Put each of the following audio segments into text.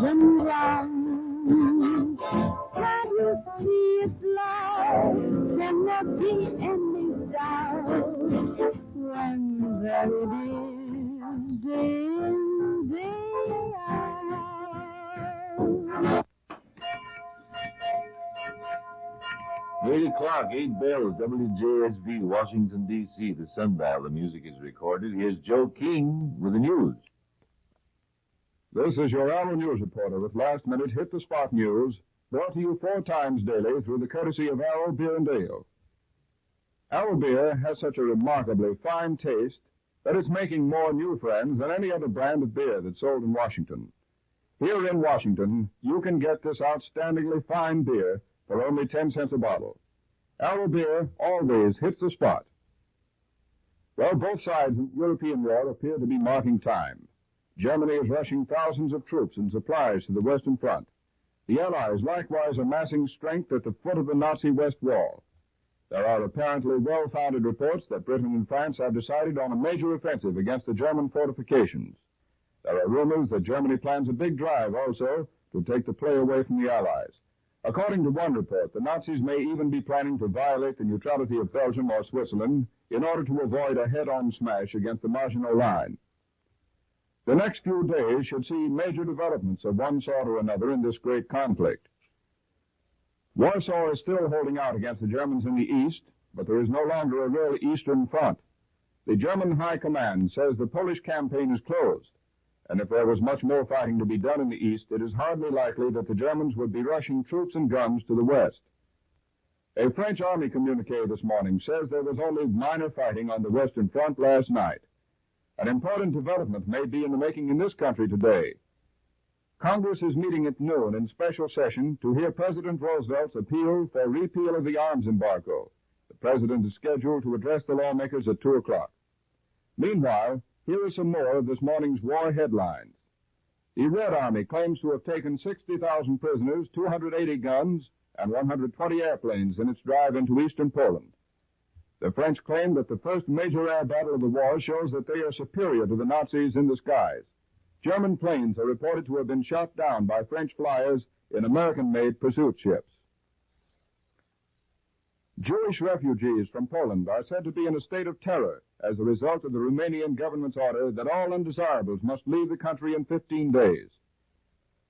and round. Can you see it's love? Can there be any doubt? When there it is, day in, day out. 8 o'clock, 8 bells, WJSV, Washington, D.C., the Sundial. The music is recorded. Here's Joe King with the news. This is your Arrow News Reporter with last-minute hit-the-spot news, brought to you 4 times daily through the courtesy of Arrow Beer and Ale. Arrow Beer has such a remarkably fine taste that it's making more new friends than any other brand of beer that's sold in Washington. Here in Washington, you can get this outstandingly fine beer for only 10 cents a bottle. Arrow Beer always hits the spot. Well, both sides of the European war appear to be marking time. Germany is rushing thousands of troops and supplies to the Western Front. The Allies likewise are massing strength at the foot of the Nazi West Wall. There are apparently well-founded reports that Britain and France have decided on a major offensive against the German fortifications. There are rumors that Germany plans a big drive also to take the play away from the Allies. According to one report, the Nazis may even be planning to violate the neutrality of Belgium or Switzerland in order to avoid a head-on smash against the Maginot Line. The next few days should see major developments of one sort or another in this great conflict. Warsaw is still holding out against the Germans in the east, but there is no longer a real eastern front. The German High Command says the Polish campaign is closed, and if there was much more fighting to be done in the east, it is hardly likely that the Germans would be rushing troops and guns to the west. A French Army communiqué this morning says there was only minor fighting on the Western Front last night. An important development may be in the making in this country today. Congress is meeting at noon in special session to hear President Roosevelt's appeal for repeal of the arms embargo. The president is scheduled to address the lawmakers at 2 o'clock. Meanwhile, here are some more of this morning's war headlines. The Red Army claims to have taken 60,000 prisoners, 280 guns, and 120 airplanes in its drive into eastern Poland. The French claim that the first major air battle of the war shows that they are superior to the Nazis in the skies. German planes are reported to have been shot down by French flyers in American-made pursuit ships. Jewish refugees from Poland are said to be in a state of terror as a result of the Romanian government's order that all undesirables must leave the country in 15 days.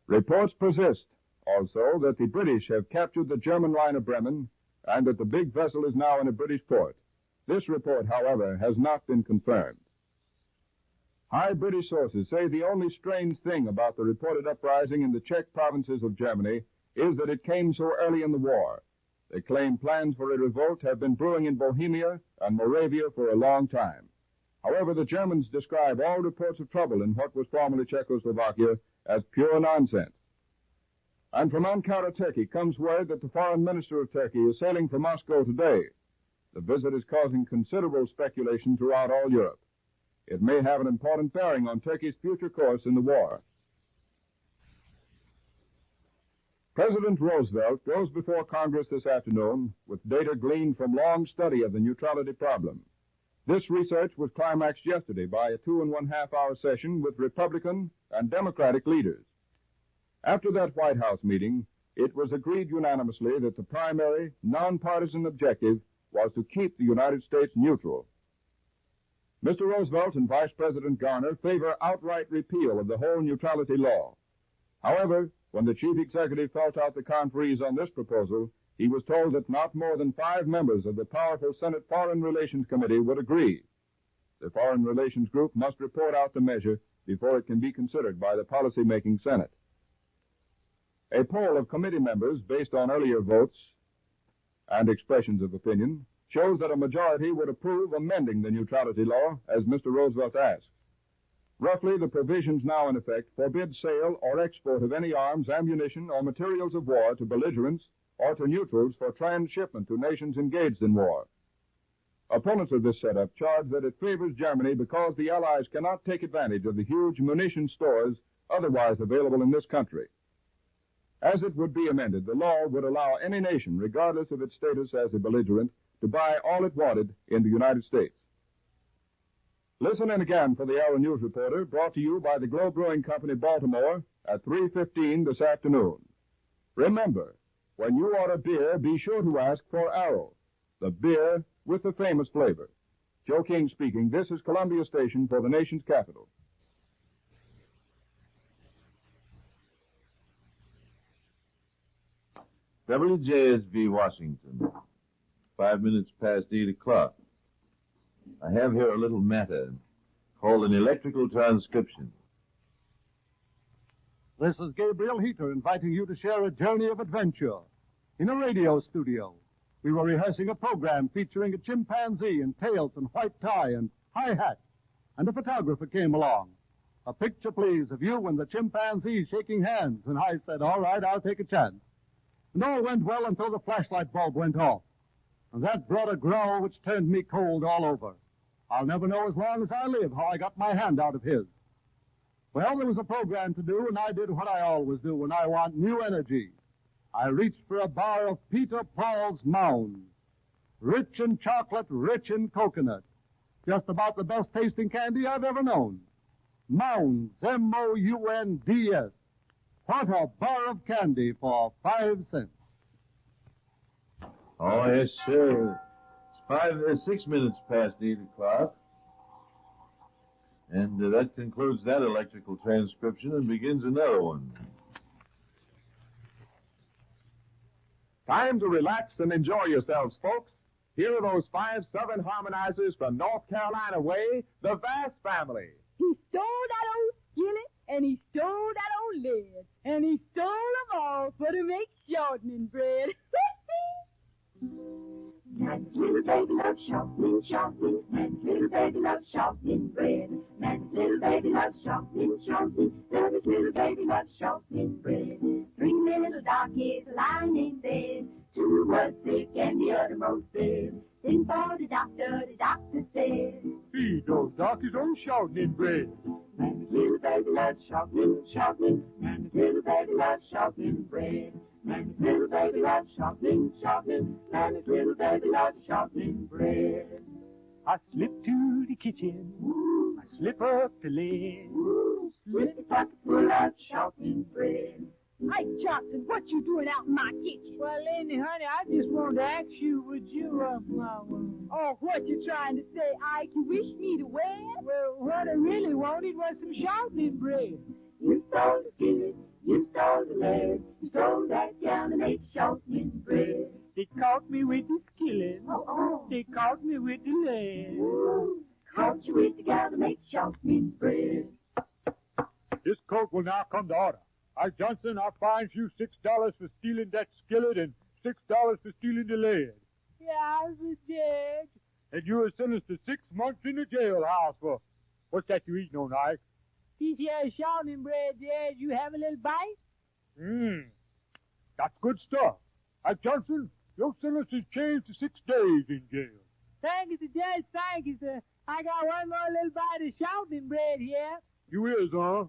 Reports persist, also, that the British have captured the German line of Bremen and that the big vessel is now in a British port. This report, however, has not been confirmed. High British sources say the only strange thing about the reported uprising in the Czech provinces of Germany is that it came so early in the war. They claim plans for a revolt have been brewing in Bohemia and Moravia for a long time. However, the Germans describe all reports of trouble in what was formerly Czechoslovakia as pure nonsense. And from Ankara, Turkey, comes word that the foreign minister of Turkey is sailing for Moscow today. The visit is causing considerable speculation throughout all Europe. It may have an important bearing on Turkey's future course in the war. President Roosevelt goes before Congress this afternoon with data gleaned from long study of the neutrality problem. This research was climaxed yesterday by a 2.5-hour session with Republican and Democratic leaders. After that White House meeting, it was agreed unanimously that the primary, nonpartisan objective was to keep the United States neutral. Mr. Roosevelt and Vice President Garner favor outright repeal of the whole neutrality law. However, when the chief executive felt out the conferees on this proposal, he was told that not more than 5 members of the powerful Senate Foreign Relations Committee would agree. The Foreign Relations Group must report out the measure before it can be considered by the policy-making Senate. A poll of committee members based on earlier votes and expressions of opinion shows that a majority would approve amending the neutrality law as Mr. Roosevelt asked. Roughly, the provisions now in effect forbid sale or export of any arms, ammunition, or materials of war to belligerents or to neutrals for transshipment to nations engaged in war. Opponents of this setup charge that it favors Germany because the Allies cannot take advantage of the huge munition stores otherwise available in this country. As it would be amended, the law would allow any nation, regardless of its status as a belligerent, to buy all it wanted in the United States. Listen in again for the Arrow News Reporter, brought to you by the Globe Brewing Company, Baltimore, at 3:15 this afternoon. Remember, when you order beer, be sure to ask for Arrow, the beer with the famous flavor. Joe King speaking. This is Columbia Station for the nation's capital. WJSV, Washington. 5 minutes past 8 o'clock. I have here a little matter called an electrical transcription. This is Gabriel Heater inviting you to share a journey of adventure in a radio studio. We were rehearsing a program featuring a chimpanzee in tails and white tie and high hat, and a photographer came along. A picture, please, of you and the chimpanzee shaking hands, and I said, all right, I'll take a chance. And all went well until the flashlight bulb went off, and that brought a growl which turned me cold all over. I'll never know as long as I live how I got my hand out of his. Well, there was a program to do, and I did what I always do when I want new energy. I reached for a bar of Peter Paul's Mounds. Rich in chocolate, rich in coconut. Just about the best tasting candy I've ever known. Mounds, M-O-U-N-D-S. What a bar of candy for 5 cents. Oh, yes, sir. It's 6 minutes past 8 o'clock. And that concludes that electrical transcription and begins another one. Time to relax and enjoy yourselves, folks. Here are those 5 Southern harmonizers from North Carolina way, the Vast family. He stole that old skillet, and he stole that old lid, and he stole them all for to make shortening bread. Nan's little baby loves shortening, shortening. Nan's little baby loves shortening bread. Nan's little baby loves shortening, shortening. Nan's little baby loves shortening bread. 3 little darkies lying in bed. 2 were sick and the other most dead. Then for the doctor said, Feed those darkies on shortening bread. Nan's little baby loves shortening, shortening. Nan's little baby loves shortening bread. Nan's little baby loves shortening, shortening. Nan's little baby loves shortening bread. I slip to the kitchen. Ooh, I slip up the lid. ooh, slip the pocket full of shortening bread. Ike Johnson, what you doing out in my kitchen? Well, Lenny, honey, I just wanted to ask you, would you, Oh, what you trying to say, Ike? You wish me to wed? well, what I really wanted was some shortening bread. You stole the skillet, you stole the lead, you stole that yam and ate shortening bread. They caught me with the skillet. Oh, They caught me with the lead. ooh, caught you with the gal to make shortening bread. This court will now come to order. Ike Johnson, I fine you $6 for stealing that skillet and $6 for stealing the lead. Yeah, the judge. And you are sentenced to 6 months in the jailhouse for, what's that you eating on, Ike? This here shortening bread, Judge, you have a little bite? That's good stuff. Ike Johnson, your sentence is changed to 6 days in jail. Thank you, Judge, thank you, sir. I got one more little bite of shortening bread here. You is, huh?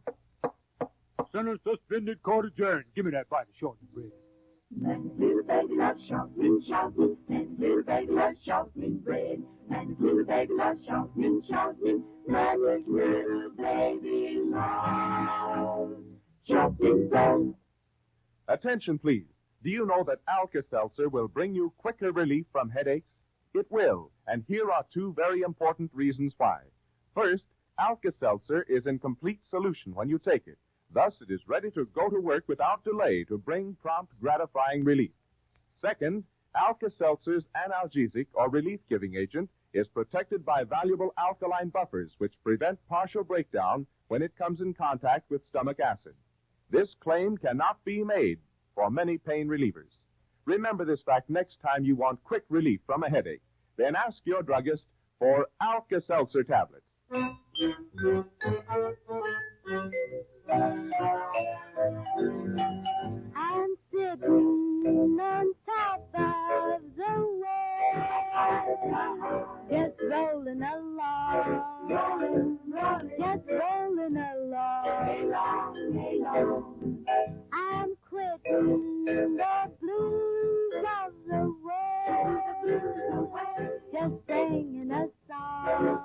Sentence suspended, court adjourned. Give me that bite of shortening bread. Nan's little baby loves shortening, shortening. Nan's little baby loves shortening bread. Nan's little baby loves shortening, shortening. Nan's little baby loves shortening bread. Attention, please. Do you know that Alka-Seltzer will bring you quicker relief from headaches? It will, and here are 2 very important reasons why. First, Alka-Seltzer is in complete solution when you take it. Thus, it is ready to go to work without delay to bring prompt, gratifying relief. Second, Alka-Seltzer's analgesic or relief-giving agent is protected by valuable alkaline buffers which prevent partial breakdown when it comes in contact with stomach acid. This claim cannot be made for many pain relievers. Remember this fact next time you want quick relief from a headache. Then ask your druggist for Alka-Seltzer tablets. I'm sitting on top of the world, just rolling along, just rolling along. I'm quitting the blues of the world, just singing a song.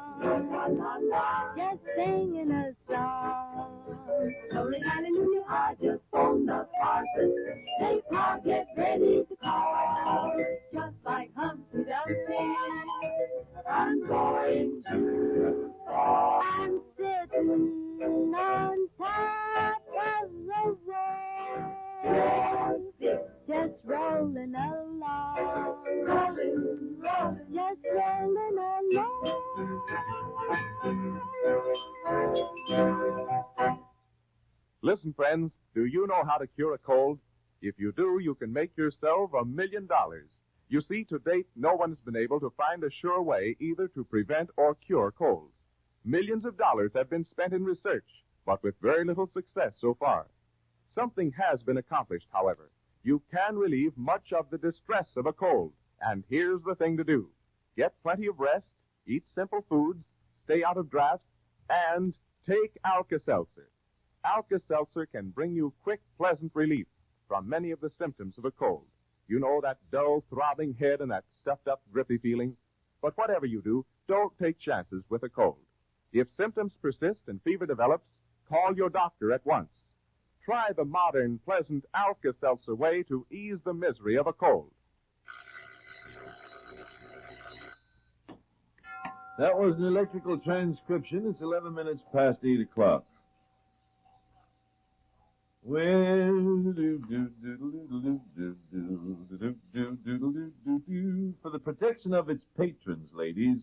I just phoned up Arthur. Say, Pa, get ready to call. Just like Humpty Dumpty, I'm going to fall. I'm sitting on top of the world. Just rolling along. Rolling, rolling. Just rolling along. Listen, friends, do you know how to cure a cold? If you do, you can make yourself $1 million. You see, to date, no one has been able to find a sure way either to prevent or cure colds. Millions of dollars have been spent in research, but with very little success so far. Something has been accomplished, however. You can relieve much of the distress of a cold, and here's the thing to do. Get plenty of rest, eat simple foods, stay out of drafts, and take Alka-Seltzer. Alka-Seltzer can bring you quick, pleasant relief from many of the symptoms of a cold. You know, that dull, throbbing head and that stuffed-up, grippy feeling? But whatever you do, don't take chances with a cold. If symptoms persist and fever develops, call your doctor at once. Try the modern, pleasant Alka-Seltzer way to ease the misery of a cold. That was an electrical transcription. It's 11 minutes past 8 o'clock. For the protection of its patrons, ladies,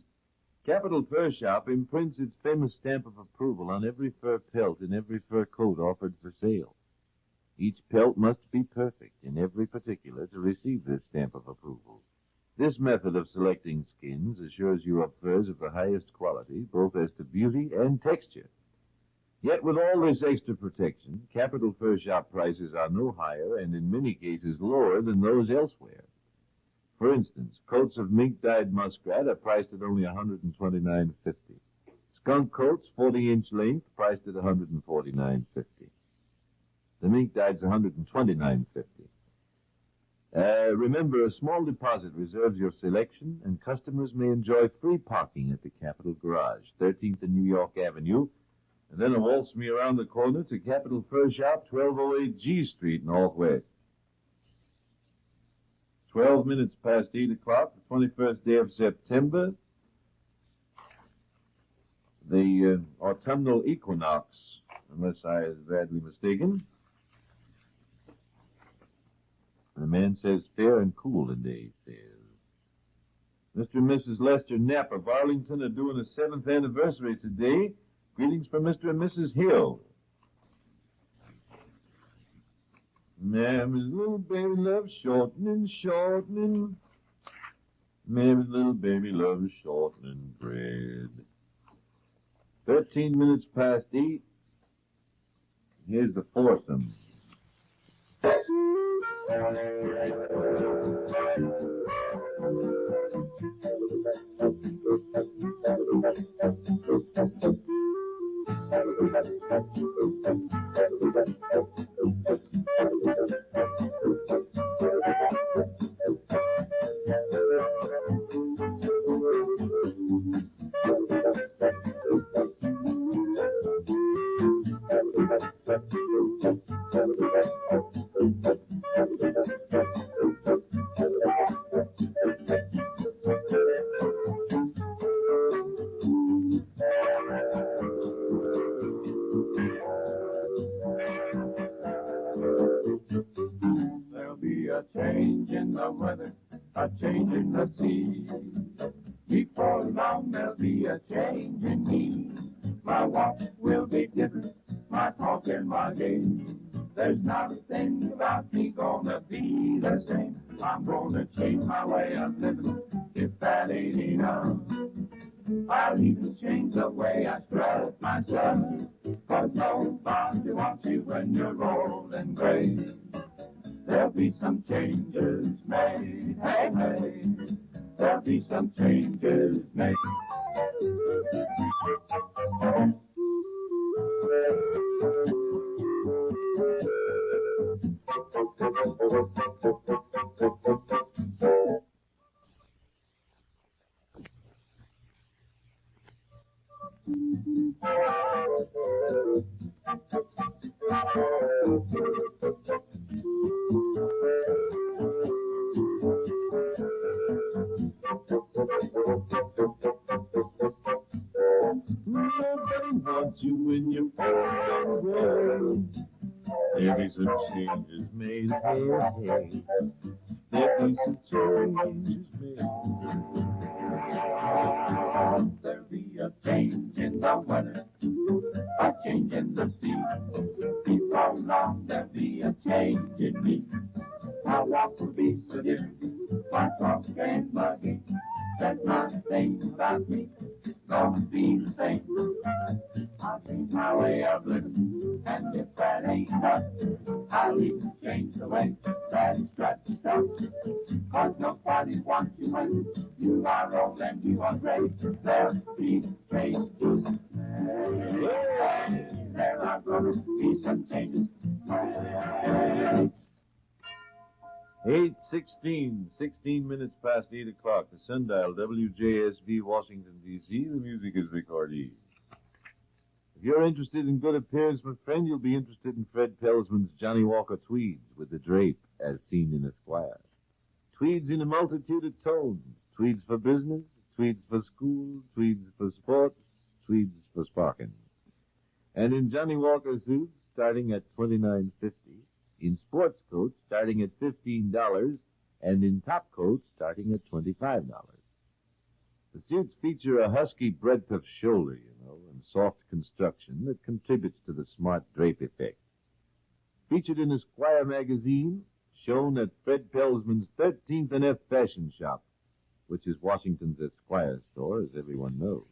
Capital Fur Shop imprints its famous stamp of approval on every fur pelt and every fur coat offered for sale. Each pelt must be perfect in every particular to receive this stamp of approval. This method of selecting skins assures you of furs of the highest quality, both as to beauty and texture. Yet with all this extra protection, Capital Fur Shop prices are no higher and in many cases lower than those elsewhere. For instance, coats of mink-dyed muskrat are priced at only $129.50. Skunk coats, 40-inch length, priced at $149.50. The mink-dyed's $129.50. Remember, a small deposit reserves your selection, and customers may enjoy free parking at the Capitol Garage, 13th and New York Avenue, and then waltz me around the corner to Capital Fur Shop, 1208 G Street, Northwest. 12 minutes past 8 o'clock, the 21st day of September, the autumnal equinox, unless I is badly mistaken. The man says fair and cool today, he says. Mr. and Mrs. Lester Knapp of Arlington are doing a 7th anniversary today. Greetings from Mr. and Mrs. Hill. Mammy's little baby loves shortening, shortening. Mammy's little baby loves shortening bread. 13 minutes past 8. Here's the foursome. There'll be a change in the weather, a change in the sea. Before long there'll be a change in me. My walk will be different, my talk and my game. There's not a thing about me gonna be the same. I'm gonna change my way of living, if that ain't enough. I'll even change the way I strut my stuff. 'Cause nobody wants you when you're old and gray. There'll be some changes made, hey, hey. There'll be some changes made. Nobody wants you in your own world. There be some changes made, hey, hey. There be some changes made. There be a change in the weather, a change in the sea. Before long there be a change in me. My walk will be so different, my talk and buggy. There's not a thing about me gonna be the same. I'll change my way of living, and if that ain't enough, I'll even change the way that you strut yourself. 'Cause nobody wants you when you are old and you are gray. There'll be changes. There are gonna be some changes. 8:16, 16 minutes past 8 o'clock. The Sundial, WJSV, Washington, D.C. The music is recorded. If you're interested in good appearance, my friend, you'll be interested in Fred Pelsman's Johnny Walker tweeds with the drape as seen in Esquire. Tweeds in a multitude of tones. Tweeds for business, tweeds for school, tweeds for sports, tweeds for sparking. And in Johnny Walker suits, starting at $29.50. In sports coats, starting at $15, and in top coats, starting at $25. The suits feature a husky breadth of shoulder, and soft construction that contributes to the smart drape effect. Featured in Esquire magazine, shown at Fred Pelsman's 13th and F Fashion Shop, which is Washington's Esquire store, as everyone knows.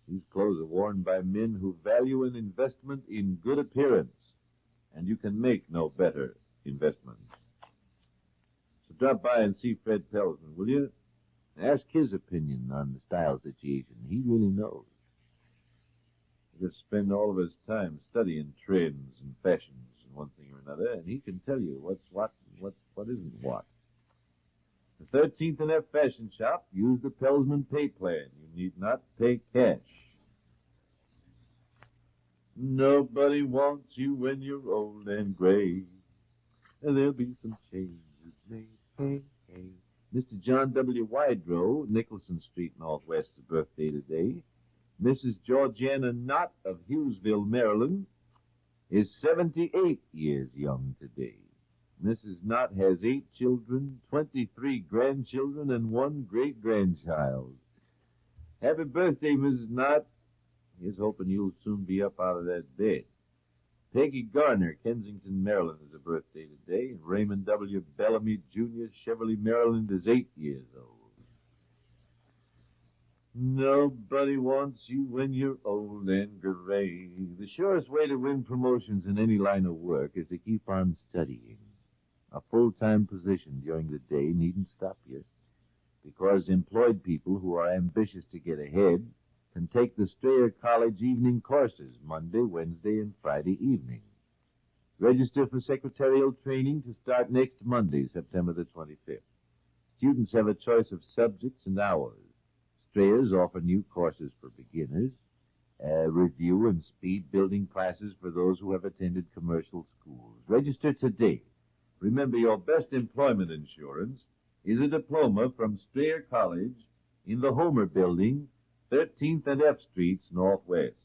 These clothes are worn by men who value an investment in good appearance, and you can make no better investment. So drop by and see Fred Pelsman, will you? Ask his opinion on the style situation. He really knows. He just spend all of his time studying trends and fashions and one thing or another, and he can tell you what's what and what isn't what. The 13th and F Fashion Shop, use the Pelsman pay plan. You need not pay cash. Nobody wants you when you're old and gray. There'll be some changes made. Hey, hey. Mr. John W. Wydrow, Nicholson Street, Northwest's birthday today. Mrs. Georgiana Knott of Hughesville, Maryland, is 78 years young today. Mrs. Knott has 8 children, 23 grandchildren, and 1 great-grandchild. Happy birthday, Mrs. Knott. Here's hoping you'll soon be up out of that bed. Peggy Garner, Kensington, Maryland, is a birthday today. And Raymond W. Bellamy, Jr., Cheverly, Maryland, is 8 years old. Nobody wants you when you're old and gray. The surest way to win promotions in any line of work is to keep on studying. A full-time position during the day needn't stop you, because employed people who are ambitious to get ahead can take the Strayer College evening courses Monday, Wednesday, and Friday evening. Register for secretarial training to start next Monday, September the 25th. Students have a choice of subjects and hours. Strayers offer new courses for beginners, review and speed building classes for those who have attended commercial schools. Register today. Remember, your best employment insurance is a diploma from Strayer College in the Homer Building, 13th and F Streets, Northwest.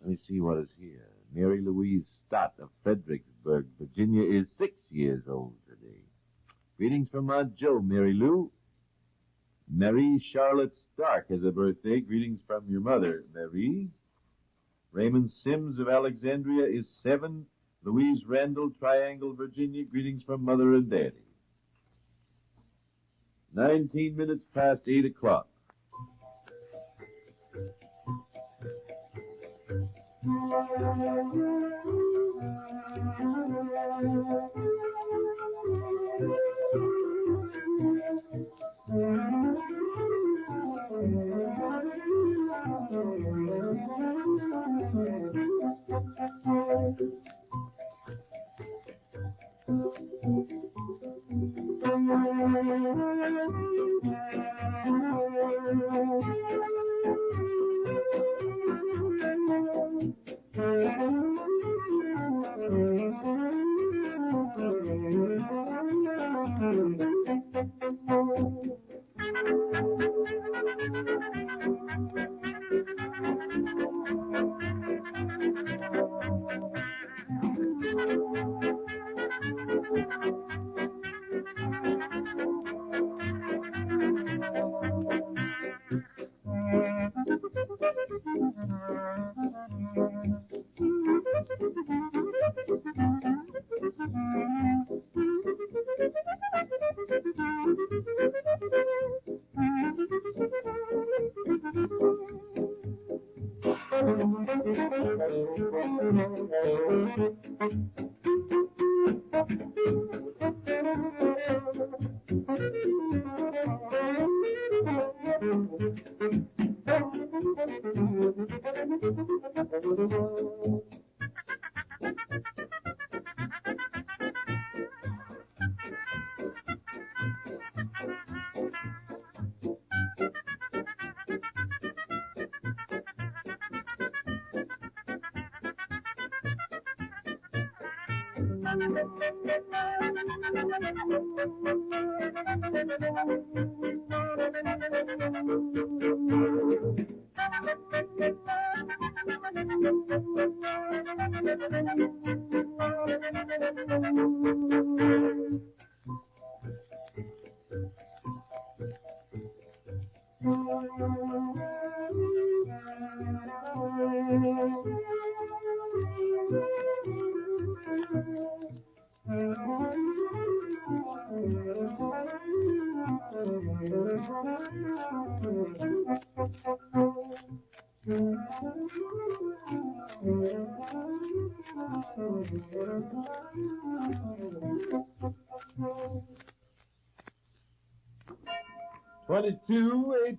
Let me see what is here. Mary Louise Stott of Fredericksburg, Virginia, is 6 years old today. Greetings from Aunt Joe, Mary Lou. Mary Charlotte Stark has a birthday. Greetings from your mother, Mary. Raymond Sims of Alexandria is 7. Louise Randall, Triangle, Virginia. Greetings from Mother and Daddy. 19 minutes past 8 o'clock.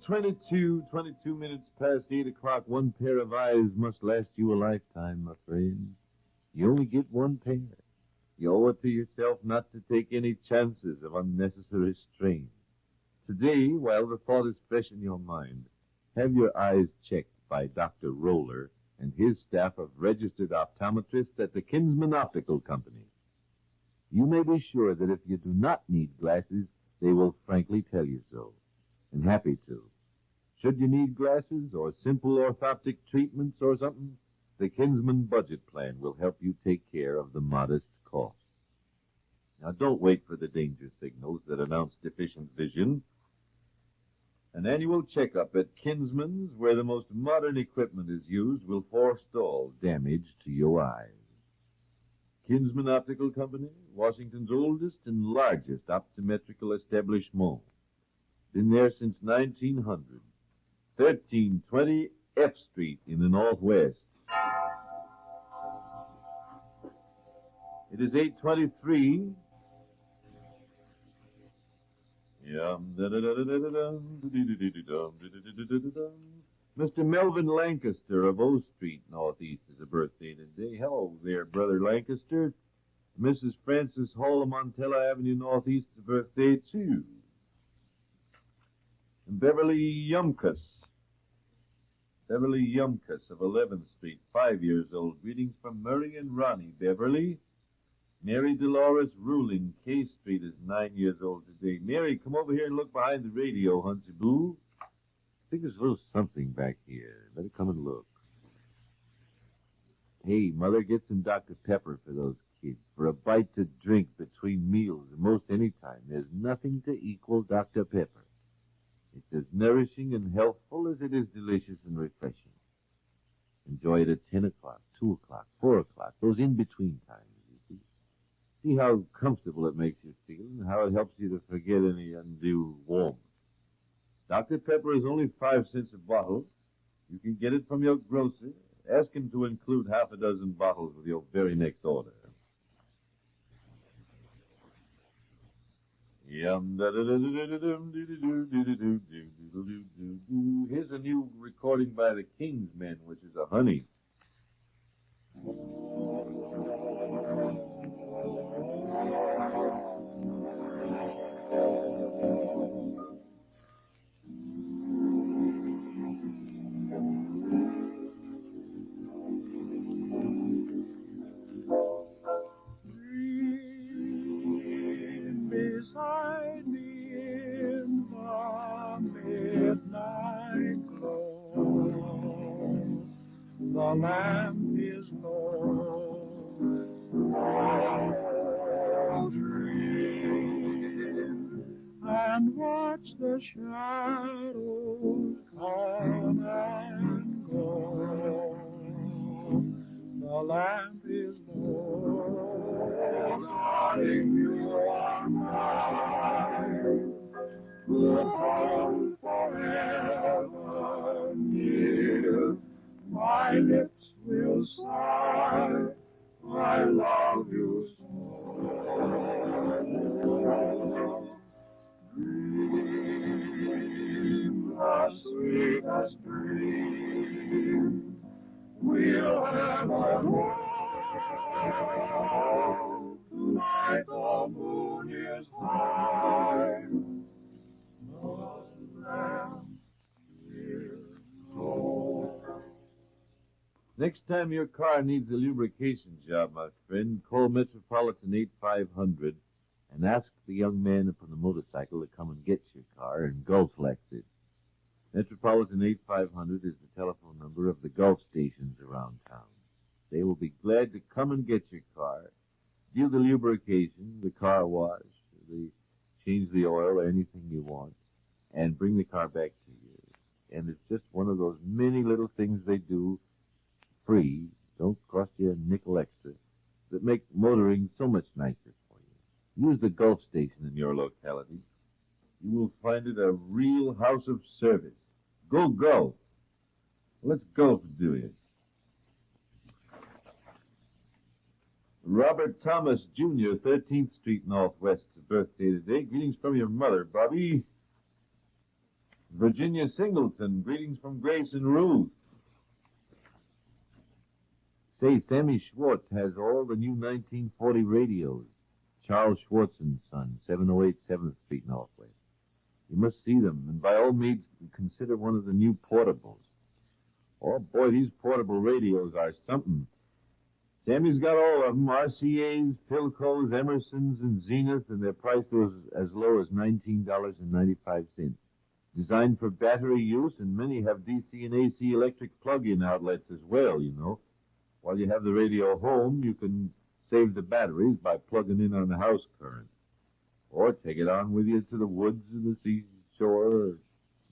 Twenty-two minutes past 8 o'clock. One pair of eyes must last you a lifetime, my friend. You only get one pair. You owe it to yourself not to take any chances of unnecessary strain. Today, while the thought is fresh in your mind, have your eyes checked by Dr. Roller and his staff of registered optometrists at the Kinsman Optical Company. You may be sure that if you do not need glasses, they will frankly tell you so, and happy to. Should you need glasses or simple orthoptic treatments or something, the Kinsman Budget Plan will help you take care of the modest cost. Now, don't wait for the danger signals that announce deficient vision. An annual checkup at Kinsman's, where the most modern equipment is used, will forestall damage to your eyes. Kinsman Optical Company, Washington's oldest and largest optometrical establishment. Been there since 1900. 1320 F Street in the Northwest. It is 8:23. Mr. Melvin Lancaster of O Street, Northeast, is a birthday today. Hello there, Brother Lancaster. Mrs. Frances Hall of Montella Avenue, Northeast, is a birthday, too. And Beverly Yumkus of 11th Street, 5 years old. Greetings from Murray and Ronnie. Beverly. Mary Dolores Ruling, K Street, is 9 years old today. Mary, come over here and look behind the radio, Huntsy Boo. I think there's a little something back here. Better come and look. Hey, Mother, get some Dr. Pepper for those kids. For a bite to drink between meals and most any time. There's nothing to equal Dr. Pepper. It's as nourishing and healthful as it is delicious and refreshing. Enjoy it at 10 o'clock, 2 o'clock, 4 o'clock, those in-between times, you see. See how comfortable it makes you feel and how it helps you to forget any undue warmth. Dr. Pepper is only 5 cents a bottle. You can get it from your grocer. Ask him to include half a dozen bottles with your very next order. Here's a new recording by the Kingsmen, which is a honey. lamp is low. Oh, dream and watch the shadows come and go. The lamp is low, darling, you are mine. We'll hold forever near. My lips will sigh, I love you so. Dream the sweetest dream. We'll have a love. Tonight the moon is high. The lamp is low. Next time your car needs a lubrication job, my friend, call Metropolitan 8500 and ask the young man upon the motorcycle to come and get your car and Gulflex it. Metropolitan 8500 is the telephone number of the Gulf stations around town. They will be glad to come and get your car, do the lubrication, the car wash, they change the oil, anything you want, and bring the car back to you. And it's just one of those many little things they do free, don't cost you a nickel extra, that make motoring so much nicer for you. Use the Gulf station in your locality. You will find it a real house of service. Go Gulf. Let's Gulf do it. Robert Thomas, Jr., 13th Street Northwest's birthday today. Greetings from your mother, Bobby. Virginia Singleton, greetings from Grace and Ruth. Say, Sammy Schwartz has all the new 1940 radios. Charles Schwartz and Son, 708 7th Street Northwest. You must see them, and by all means, consider one of the new portables. Oh, boy, these portable radios are something. Sammy's got all of them, RCAs, Philcos, Emersons, and Zenith, and they're priced as low as $19.95. Designed for battery use, and many have DC and AC electric plug-in outlets as well, you know. While you have the radio home, you can save the batteries by plugging in on the house current. Or take it on with you to the woods or the seashore or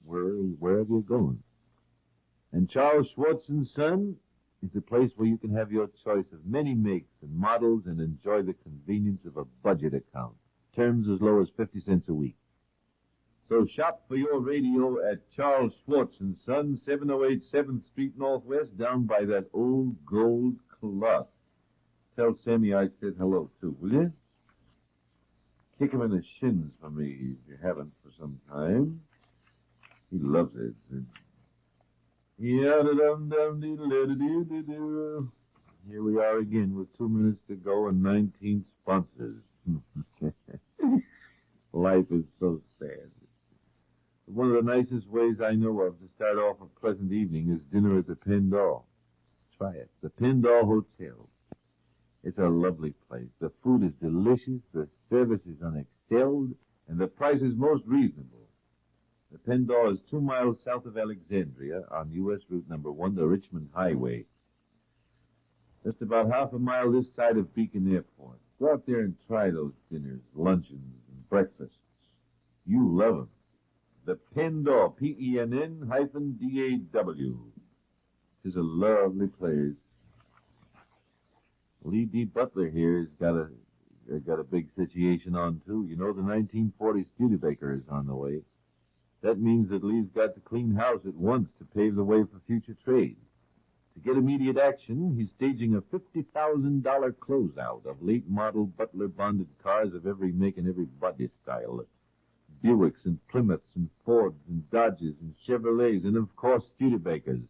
wherever you're going. And Charles Schwartz and Son is a place where you can have your choice of many makes and models and enjoy the convenience of a budget account. Terms as low as 50 cents a week. So shop for your radio at Charles Schwartz and Son, 708 7th Street Northwest, down by that old gold clock. Tell Sammy I said hello, too, will you? Kick him in the shins for me if you haven't for some time. He loves it. Yeah-da-dum-dum-dee-da-da-dee-dee-doo. Here we are again with 2 minutes to go and 19 sponsors. Life is so sad. One of the nicest ways I know of to start off a pleasant evening is dinner at the Pendle. Try it. The Pendle Hotel. It's a lovely place. The food is delicious, the service is unexcelled, and the price is most reasonable. The Pendle is 2 miles south of Alexandria on U.S. Route number 1, the Richmond Highway. Just about half a mile this side of Beacon Airport. Go out there and try those dinners, luncheons, and breakfasts. You love them. The Pendle, Penn-DAW. It's a lovely place. Lee D. Butler here has got a big situation on, too. You know, the 1940 Studebaker is on the way. That means that Lee's got to clean house at once to pave the way for future trade. To get immediate action, he's staging a $50,000 closeout of late-model Butler-bonded cars of every make and every body style. Buicks and Plymouths and Fords and Dodges and Chevrolets and, of course, Studebakers,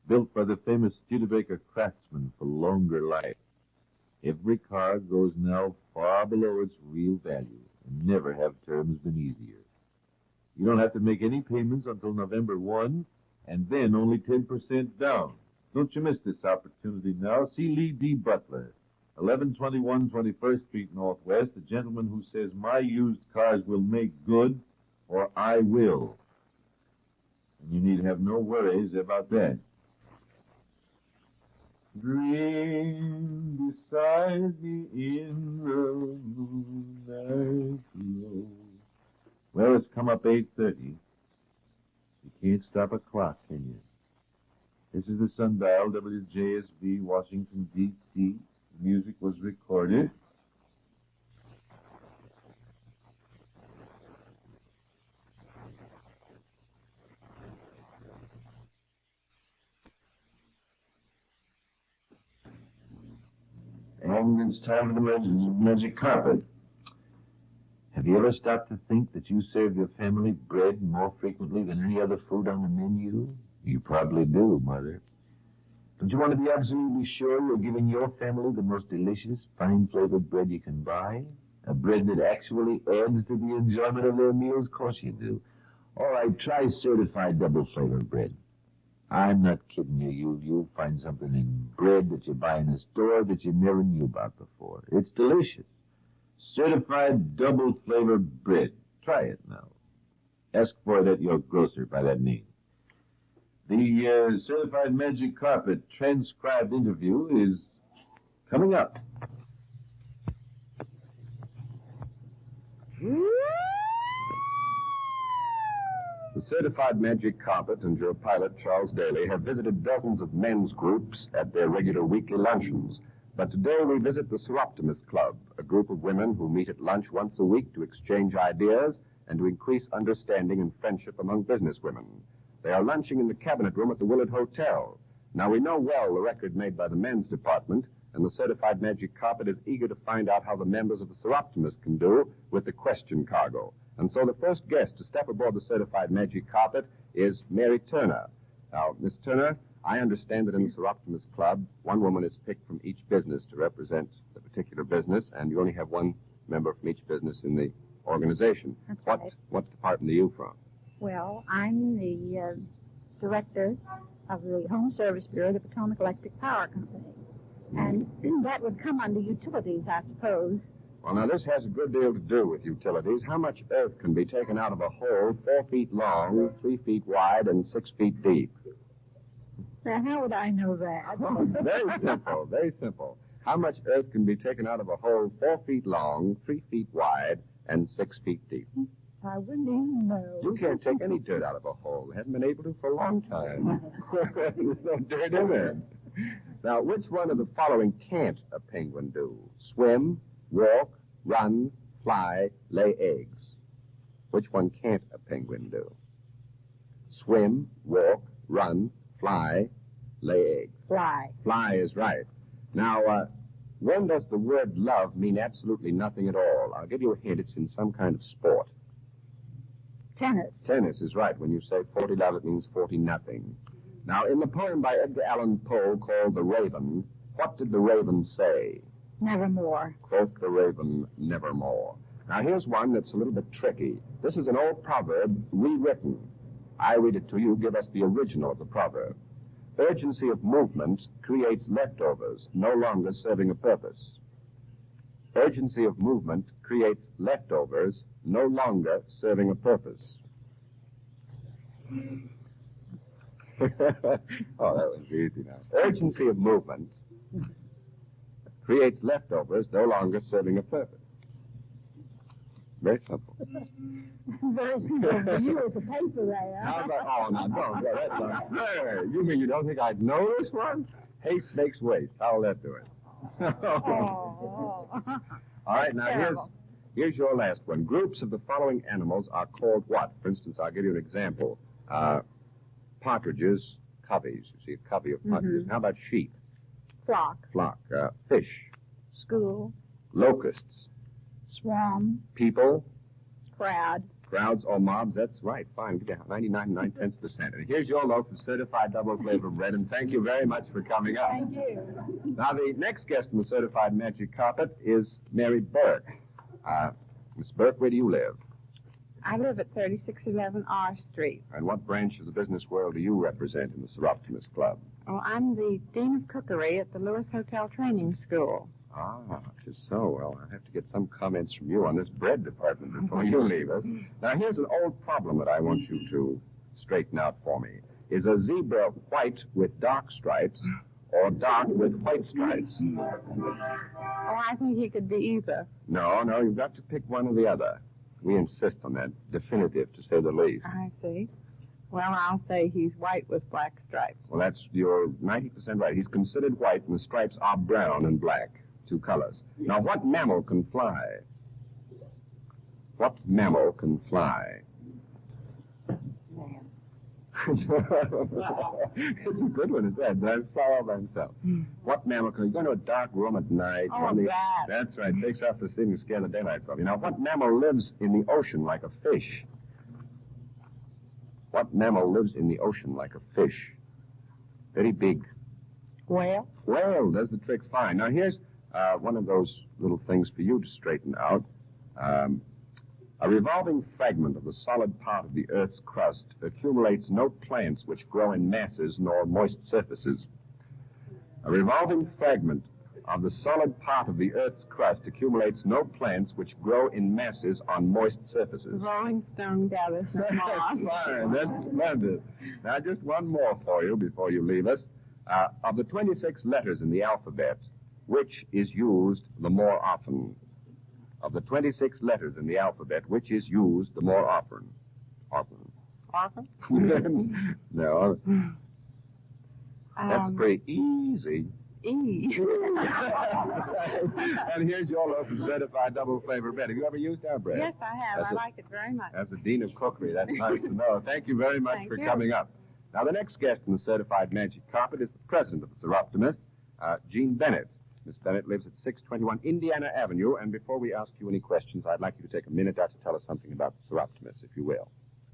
built by the famous Studebaker craftsman for longer life. Every car goes now far below its real value, and never have terms been easier. You don't have to make any payments until November 1, and then only 10% down. Don't you miss this opportunity now. See Lee D. Butler, 1121 21st Street Northwest, a gentleman who says my used cars will make good, or I will. And you need have no worries about that. Dream beside me in the moonlight glow. Well, it's come up 8:30. You can't stop a clock, can you? This is the Sundial, WJSV, Washington, D.C. The music was recorded. And it's time for the magic carpet. Have you ever stopped to think that you serve your family bread more frequently than any other food on the menu? You probably do, Mother. Don't you want to be absolutely sure you're giving your family the most delicious, fine-flavored bread you can buy? A bread that actually adds to the enjoyment of their meals? Of course you do. All right, try certified double-flavored bread. I'm not kidding you. You'll find something in bread that you buy in a store that you never knew about before. It's delicious. Certified double-flavored bread. Try it now. Ask for it at your grocer by that name. The Certified Magic Carpet transcribed interview is coming up. The Certified Magic Carpet and your pilot, Charles Daly, have visited dozens of men's groups at their regular weekly luncheons. But today we visit the Seroptimus Club, a group of women who meet at lunch once a week to exchange ideas and to increase understanding and friendship among businesswomen. They are lunching in the cabinet room at the Willard Hotel. Now, we know well the record made by the men's department, and the Certified Magic Carpet is eager to find out how the members of the Seroptimus can do with the question cargo. And so the first guest to step aboard the Certified Magic Carpet is Mary Turner. Now, Miss Turner, I understand that in the Seroptimus Club, one woman is picked from each business to represent the particular business, and you only have one member from each business in the organization. That's right. What department are you from? Well, I'm the director of the Home Service Bureau of the Potomac Electric Power Company. And that would come under utilities, I suppose. Well, now, this has a good deal to do with utilities. How much earth can be taken out of a hole 4 feet long, 3 feet wide, and 6 feet deep? Now, how would I know that? Very simple, very simple. How much earth can be taken out of a hole 4 feet long, 3 feet wide, and 6 feet deep? I wouldn't even know. You can't take any dirt out of a hole. Haven't been able to for a long time. There's no dirt in there. Now, which one of the following can't a penguin do? Swim, walk, run, fly, lay eggs. Which one can't a penguin do? Swim, walk, run, fly, lay eggs. Fly. Fly is right. Now, when does the word love mean absolutely nothing at all? I'll give you a hint. It's in some kind of sport. Tennis. Tennis is right. When you say 40 love, it means 40 nothing. Now, in the poem by Edgar Allan Poe called The Raven, what did the raven say? Nevermore. Quoth the raven, nevermore. Now, here's one that's a little bit tricky. This is an old proverb rewritten. I read it to you. Give us the original of the proverb. Urgency of movement creates leftovers, no longer serving a purpose. Urgency of movement creates leftovers, no longer serving a purpose. Oh, that was easy now. Urgency of movement creates leftovers, no longer serving a purpose. Very simple. Very simple. For you, it's a paper there. How about, oh, now, don't. That's not fair. You mean you don't think I'd know this one? Haste makes waste. How'll that do it? Oh. All right, now here's your last one. Groups of the following animals are called what? For instance, I'll give you an example. Partridges, coveys. You see, a covey of partridges. Mm-hmm. How about sheep? Flock. Flock. Fish. School. Locusts. Swarm. People. Crowd. Crowds or mobs. That's right. Fine. Give you 99.9%. And here's your loaf of certified double flavor bread, and thank you very much for coming up. Thank you. Now, the next guest on the Certified Magic Carpet is Mary Burke. Miss Burke, where do you live? I live at 3611 R Street. And what branch of the business world do you represent in the Seroptimus Club? Oh, I'm the Dean of Cookery at the Lewis Hotel Training School. Ah, just so. Well, I'll have to get some comments from you on this bread department before you leave us. Now, here's an old problem that I want you to straighten out for me. Is a zebra white with dark stripes or dark with white stripes? Oh, I think he could be either. No, you've got to pick one or the other. We insist on that. Definitive, to say the least. I see. Well, I'll say he's white with black stripes. Well, you're 90% right. He's considered white, and the stripes are brown and black, two colors. Now, what mammal can fly? What mammal can fly? It's a good one, isn't it? Does fly all by himself. What mammal can... You go into a dark room at night... Oh, that. That's right. Takes off the thing and scare the daylights off you. Now, what mammal lives in the ocean like a fish? What mammal lives in the ocean like a fish? Very big. Whale? Whale does the trick fine. Now, here's one of those little things for you to straighten out. A revolving fragment of the solid part of the Earth's crust accumulates no plants which grow in masses nor moist surfaces. A revolving fragment of the solid part of the Earth's crust accumulates no plants which grow in masses on moist surfaces. Rolling Stone Dallas That's fine. That's splendid. Now, just one more for you before you leave us. Of the 26 letters in the alphabet, which is used the more often? Of the 26 letters in the alphabet, which is used the more often? Often? No. That's pretty easy. E. And here's your local certified double flavor bread. Have you ever used our bread? Yes, I have. I like it very much. That's the dean of cookery. That's nice to know. Thank you very much Thank for you. coming up. Now, the next guest in the certified magic carpet is the president of the Seroptimists, Jean Bennett. Miss Bennett lives at 621 Indiana Avenue, and before we ask you any questions, I'd like you to take a minute out to tell us something about the Seroptimists, if you will.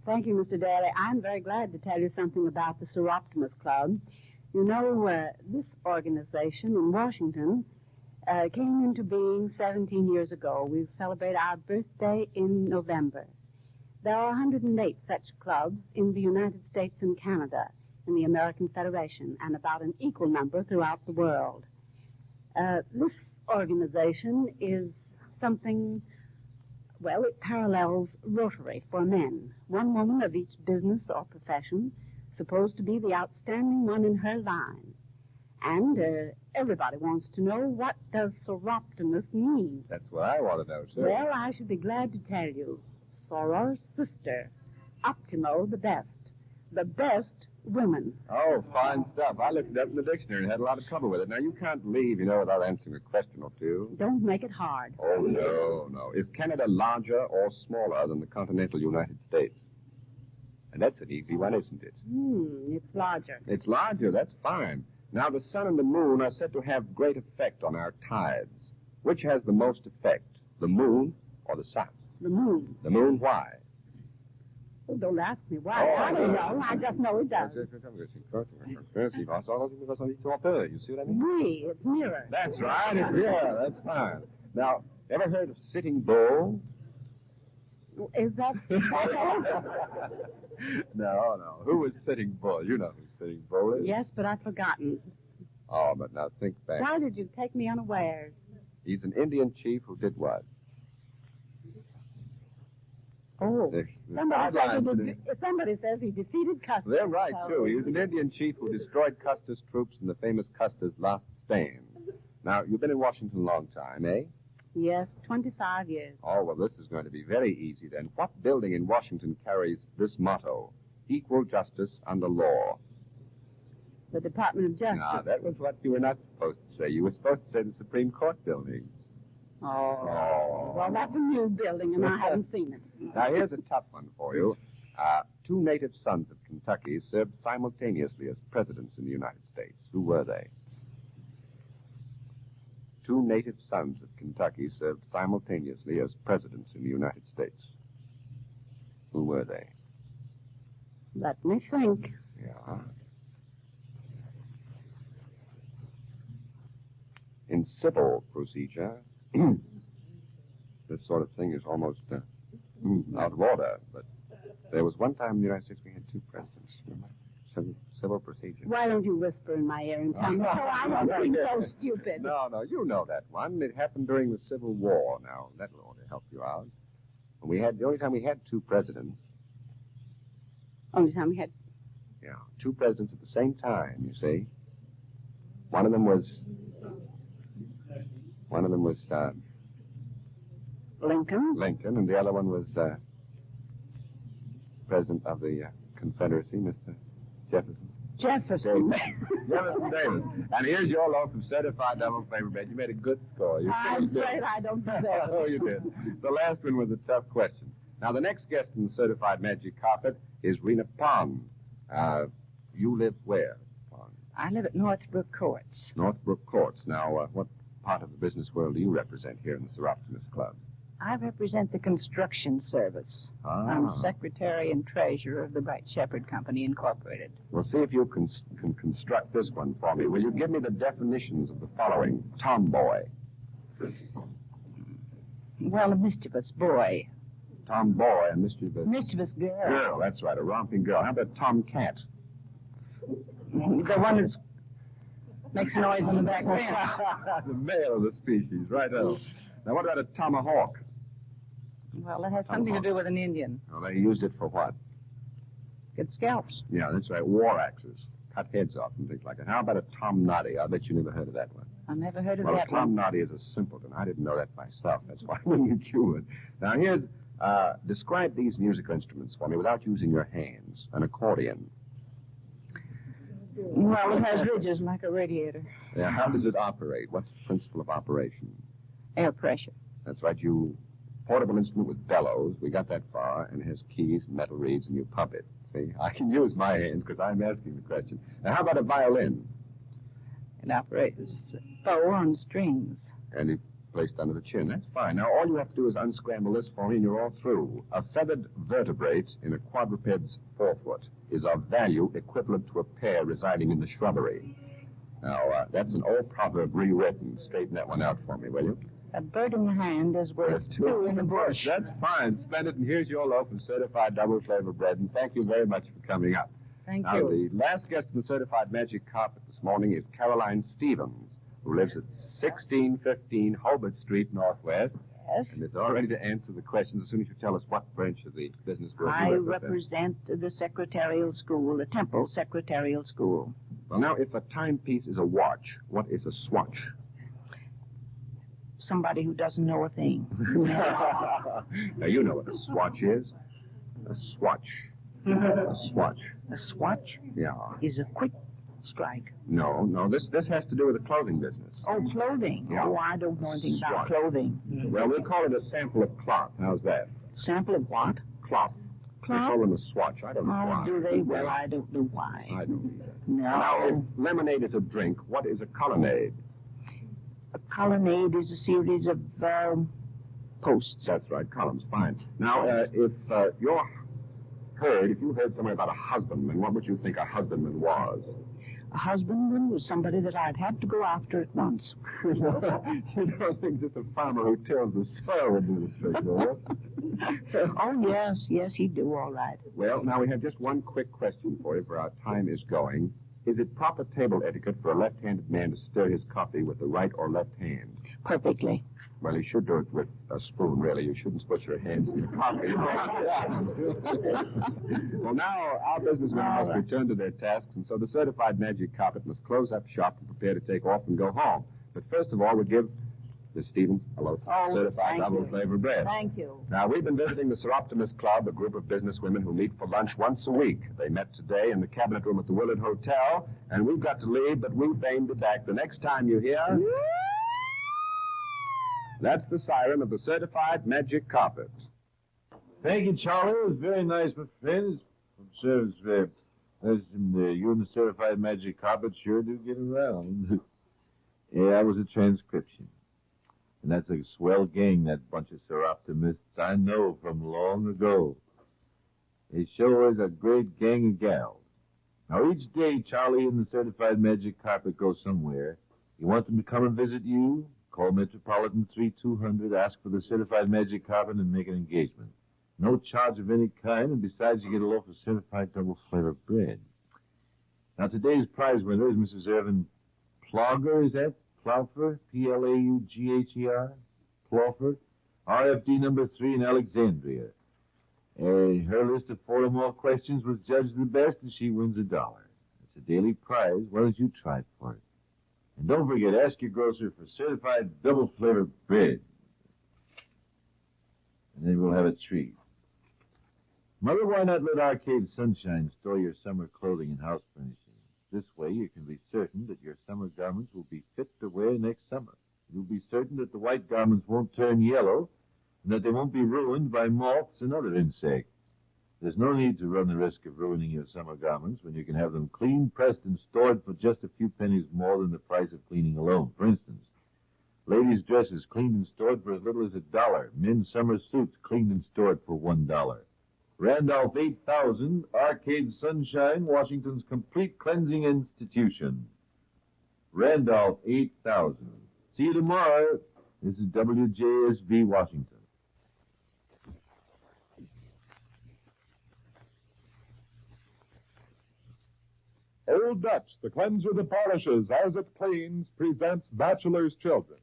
Thank you, Mr. Daly. I'm very glad to tell you something about the Seroptimist Club. You know, this organization in Washington came into being 17 years ago. We celebrate our birthday in November. There are 108 such clubs in the United States and Canada, in the American Federation, and about an equal number throughout the world. This organization is something, well, it parallels Rotary for men. One woman of each business or profession supposed to be the outstanding one in her line. And everybody wants to know, what does Seroptimist mean? That's what I want to know, sir. Well, I should be glad to tell you. Soror sister, Optimo the best women. Oh, fine stuff. I looked it up in the dictionary and had a lot of trouble with it. Now, you can't leave, without answering a question or two. Don't make it hard. Oh, no. Is Canada larger or smaller than the continental United States? And that's an easy one, isn't it? It's larger. It's larger. That's fine. Now, the sun and the moon are said to have great effect on our tides. Which has the most effect, the moon or the sun? The moon. The moon, why? Oh, don't ask me why. Oh, I don't know. I just know it does. You see what I mean? Oui, it's nearer. That's right. Yeah, that's fine. Now, ever heard of Sitting Bull? Is that... No. Who is Sitting Bull? You know who Sitting Bull is. Yes, but I've forgotten. Oh, but now think back. Why did you take me unawares? He's an Indian chief who did what? Oh, Somebody says he defeated Custer. They're right, too. He was an Indian chief who destroyed Custer's troops in the famous Custer's Last Stand. Now, you've been in Washington a long time, eh? Yes, 25 years. Oh, well, this is going to be very easy, then. What building in Washington carries this motto, equal justice under law? The Department of Justice. Now, that was what you were not supposed to say. You were supposed to say the Supreme Court building. Oh. Well, that's a new building, and I haven't seen it. Now, here's a tough one for you. Two native sons of Kentucky served simultaneously as presidents in the United States. Who were they? Two native sons of Kentucky served simultaneously as presidents in the United States. Who were they? Let me think. Yeah. In civil procedure, this sort of thing is almost out of order, but there was one time in the United States we had two presidents. Civil procedure. Why don't you whisper in my ear and tell me so I don't seem so stupid? No, you know that one. It happened during the Civil War. Now, that'll ought to help you out. The only time we had two presidents. Only time we had... Yeah, two presidents at the same time, you see. One of them was Lincoln. Lincoln, and the other one was President of the Confederacy, Mr. Jefferson. Jefferson. Jefferson Davis. And here's your loaf of certified double flavor bread. You made a good score. I'm afraid I don't deserve it. Oh, you did. The last one was a tough question. Now, the next guest in the certified magic carpet is Rena Pond. You live where, Pond? I live at Northbrook Courts. Northbrook Courts. Now, what part of the business world do you represent here in the Seroptimus Club? I represent the construction service. I'm secretary and treasurer of the Bright Shepherd Company, Incorporated. Well, see if you can construct this one for me. Will you give me the definitions of the following? Tomboy. Well, a mischievous boy. Tomboy and mischievous... Mischievous girl. Girl, that's right, a romping girl. How about tomcat? The one that makes noise on the back fence. The male of the species, right-o. Now, what about a tomahawk? Well, it has something to do with an Indian. Well, they used it for what? Get scalps. Yeah, that's right, war axes. Cut heads off and things like that. How about a Tom Noddy? I bet you never heard of that one. I never heard of Well, that Tom one. Noddy is a simpleton. I didn't know that myself. That's why I wouldn't you would. Now, here's... describe these musical instruments for me without using your hands. An accordion. Well, it has ridges like a radiator. Yeah, how does it operate? What's the principle of operation? Air pressure. That's right, you... Portable instrument with bellows. We got that far, and it has keys and metal reeds, and you pump it. See, I can use my hands because I'm asking the question. Now, how about a violin? It operates bow on strings. And it's placed under the chin. That's fine. Now, all you have to do is unscramble this for me, and you're all through. A feathered vertebrate in a quadruped's forefoot is of value equivalent to a pear residing in the shrubbery. Now, that's an old proverb rewritten. Straighten that one out for me, will you? A bird in the hand is worth two in the bush. That's fine. Spend it, and here's your loaf of certified double flavor bread, and thank you very much for coming up. Thank now, you. The last guest in the certified magic carpet this morning is Caroline Stevens, who lives at 1615 Hobart Street, Northwest. Yes. And is all ready to answer the questions as soon as you tell us what branch of the business world I you represent. represent the secretarial school, the Temple Secretarial School. Well, now, if a timepiece is a watch, what is a swatch? Somebody who doesn't know a thing. Now, you know what a swatch is. A swatch. A swatch. A swatch Yeah. is a quick strike. No, this has to do with the clothing business. Oh, clothing. Yeah. Oh, I don't know anything about Swatch. clothing. Well, we'll call it a sample of cloth. How's that? Sample of what? Cloth. They Cloth? call them a swatch. I don't know Oh, why. do they? Well, I don't know why. I don't either. Now, if No. lemonade is a drink, what is a colonnade? A colonnade is a series of posts. That's right, columns. Fine. Now, if you heard somewhere about a husbandman, what would you think a husbandman was? A husbandman was somebody that I'd have to go after at once. You don't think just a farmer who tills the soil would do the trick, do you? Oh, yes, he'd do all right. Well, now we have just one quick question for you, for our time is going. Is it proper table etiquette for a left-handed man to stir his coffee with the right or left hand? Perfectly. Well, you should do it with a spoon, really. You shouldn't put your hands in the coffee. Well, now our businessmen must return to their tasks, and so the certified magic carpet must close up shop and prepare to take off and go home. But first of all, we give Miss Stevens a loaf of certified double flavor bread. Thank you. Now, we've been visiting the Seroptimus Club, a group of businesswomen who meet for lunch once a week. They met today in the cabinet room at the Willard Hotel, and we've got to leave, but we'll be back the next time you hear... That's the siren of the certified magic carpet. Thank you, Charlie. It was very nice, my friends. You and the certified magic carpet sure do get around. Yeah, that was a transcription. And that's a swell gang, that bunch of Seroptimists I know from long ago. They sure is a great gang of gals. Now, each day, Charlie and the certified magic carpet go somewhere. You want them to come and visit you? Call Metropolitan 3200, ask for the certified magic carpet, and make an engagement. No charge of any kind, and besides, you get a loaf of certified double flavor bread. Now, today's prize winner is Mrs. Irvin Plauger, is that? Plouffer? Plaugher? Plouffer? RFD number 3 in Alexandria. Her list of 4 or more questions was judged the best, and she wins $1. It's a daily prize. Why don't you try for it? And don't forget, ask your grocer for certified double-flavored bread. And then we'll have a treat. Mother, why not let Arcade Sunshine store your summer clothing and house furnishings? This way you can be certain that your summer garments will be fit to wear next summer. You'll be certain that the white garments won't turn yellow and that they won't be ruined by moths and other insects. There's no need to run the risk of ruining your summer garments when you can have them clean, pressed, and stored for just a few pennies more than the price of cleaning alone. For instance, ladies' dresses cleaned and stored for as little as $1. Men's summer suits cleaned and stored for $1. Randolph 8000, Arcade Sunshine, Washington's complete cleansing institution. Randolph 8000. See you tomorrow. This is WJSV, Washington. Old Dutch, the cleanser that polishes as it cleans, presents Bachelor's Children.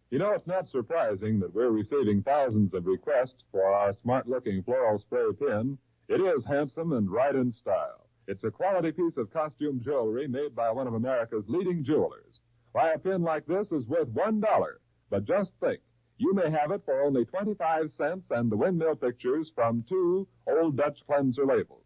You know, it's not surprising that we're receiving thousands of requests for our smart-looking floral spray pin. It is handsome and right in style. It's a quality piece of costume jewelry made by one of America's leading jewelers. Why, a pin like this is worth $1. But just think, you may have it for only 25 cents and the windmill pictures from 2 Old Dutch cleanser labels.